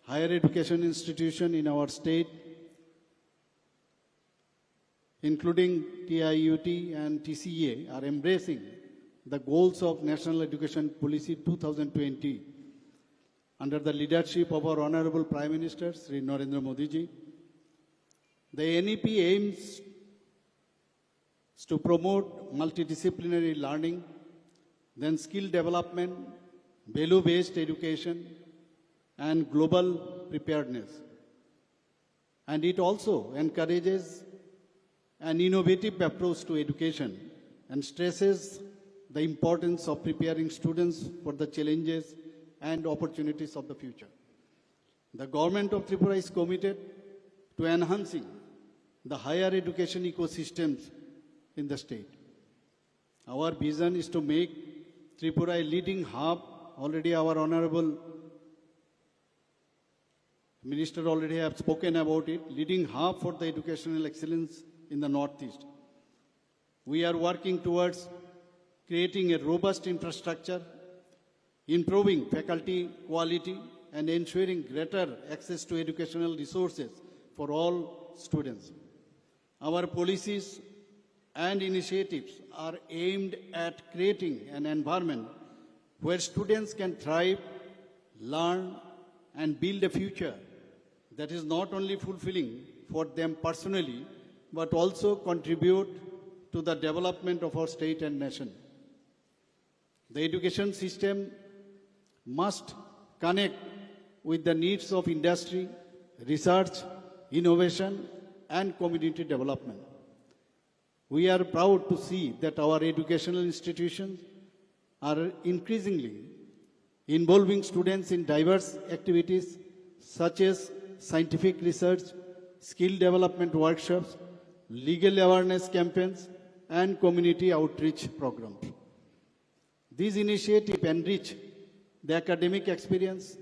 higher education institution in our state, including TIUT and TCA, are embracing the goals of National Education Policy 2020 under the leadership of our Honorable Prime Minister, Sri Narendra Modi ji. The NEP aims to promote multidisciplinary learning, then skill development, value-based education, and global preparedness. And it also encourages an innovative approach to education and stresses the importance of preparing students for the challenges and opportunities of the future. The government of Tripura is committed to enhancing the higher education ecosystems in the state. Our vision is to make Tripura a leading hub. Already our Honorable Minister already have spoken about it, leading hub for the educational excellence in the Northeast. We are working towards creating a robust infrastructure, improving faculty quality, and ensuring greater access to educational resources for all students. Our policies and initiatives are aimed at creating an environment where students can thrive, learn, and build a future that is not only fulfilling for them personally, but also contribute to the development of our state and nation. The education system must connect with the needs of industry, research, innovation, and community development. We are proud to see that our educational institutions are increasingly involving students in diverse activities such as scientific research, skill development workshops, legal awareness campaigns, and community outreach programs. These initiatives enrich the academic experience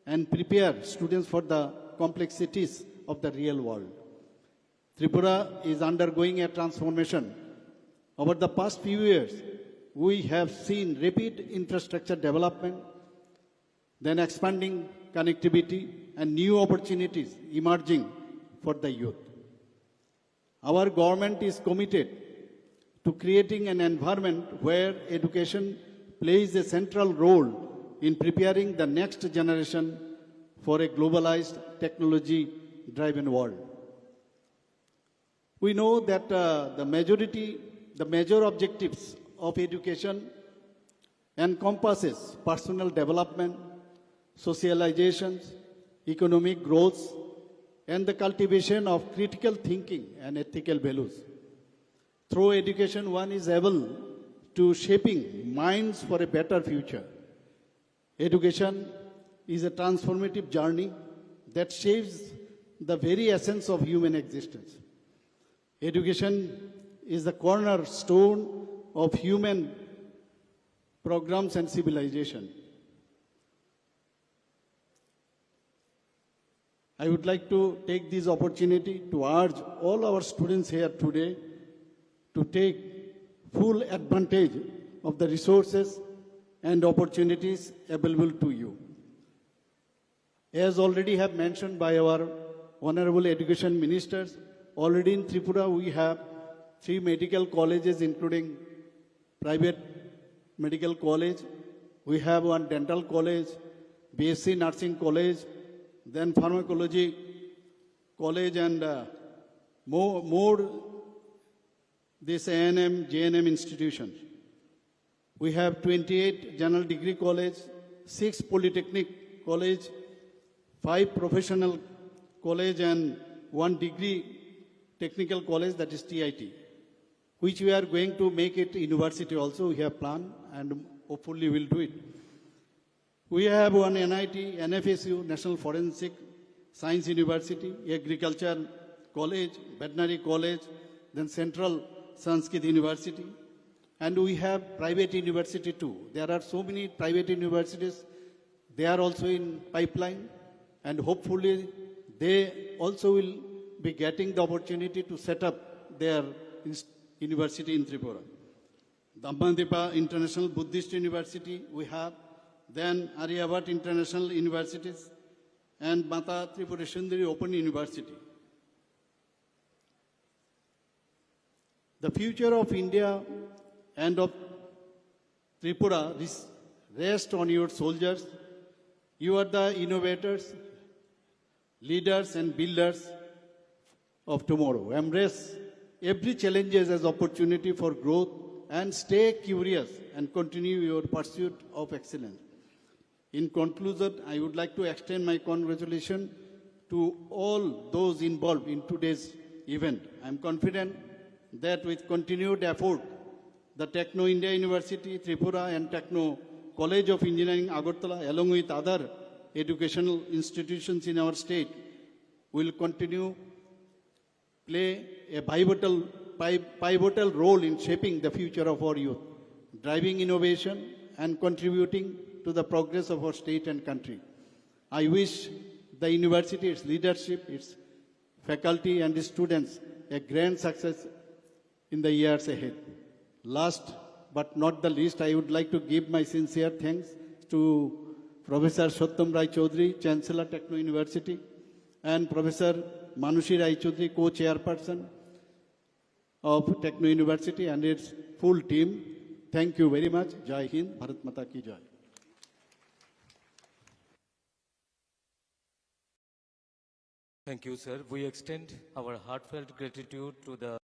and prepare students for the complexities of the real world. Tripura is undergoing a transformation. Over the past few years, we have seen rapid infrastructure development, then expanding connectivity and new opportunities emerging for the youth. Our government is committed to creating an environment where education plays a central role in preparing the next generation for a globalized, technology-driven world. We know that the major objectives of education encompasses personal development, socializations, economic growth, and the cultivation of critical thinking and ethical values. Through education, one is able to shaping minds for a better future. Education is a transformative journey that shapes the very essence of human existence. Education is the cornerstone of human programs and civilization. I would like to take this opportunity to urge all our students here today to take full advantage of the resources and opportunities available to you. As already have mentioned by our Honorable Education Ministers, already in Tripura we have 3 medical colleges including private medical college. We have 1 dental college, BSc Nursing College, then pharmacology college and more this A&M, JNM institutions. We have 28 general degree college, 6 polytechnic college, 5 professional college and 1 degree technical college, that is TIT, which we are going to make it university also. We have planned and hopefully we'll do it. We have 1 NIT, NFSU, National Forensic Science University, Agriculture College, Veterinary College, then Central Sanskrit University, and we have private university too. There are so many private universities, they are also in pipeline, and hopefully they also will be getting the opportunity to set up their university in Tripura. Dhammadepa International Buddhist University we have, then Aryabhat International Universities, and Mata Tripura Sundari Open University. The future of India and of Tripura rests on your soldiers. You are the innovators, leaders and builders of tomorrow. Embrace every challenge as opportunity for growth and stay curious and continue your pursuit of excellence. In conclusion, I would like to extend my congratulations to all those involved in today's event. I am confident that with continued effort, the Techno India University, Tripura and Techno College of Engineering, Agartala, along with other educational institutions in our state, will continue play a pivotal role in shaping the future of our youth, driving innovation and contributing to the progress of our state and country. I wish the university, its leadership, its faculty and its students a grand success in the years ahead. Last but not the least, I would like to give my sincere thanks to Professor Sattam Rai Chaudhary, Chancellor Techno University, and Professor Manushi Rai Chaudhary, Co-Chairperson of Techno University and its full team. Thank you very much. Jai Hind, Bharat Mata Ki Jai. Thank you, sir. We extend our heartfelt gratitude to the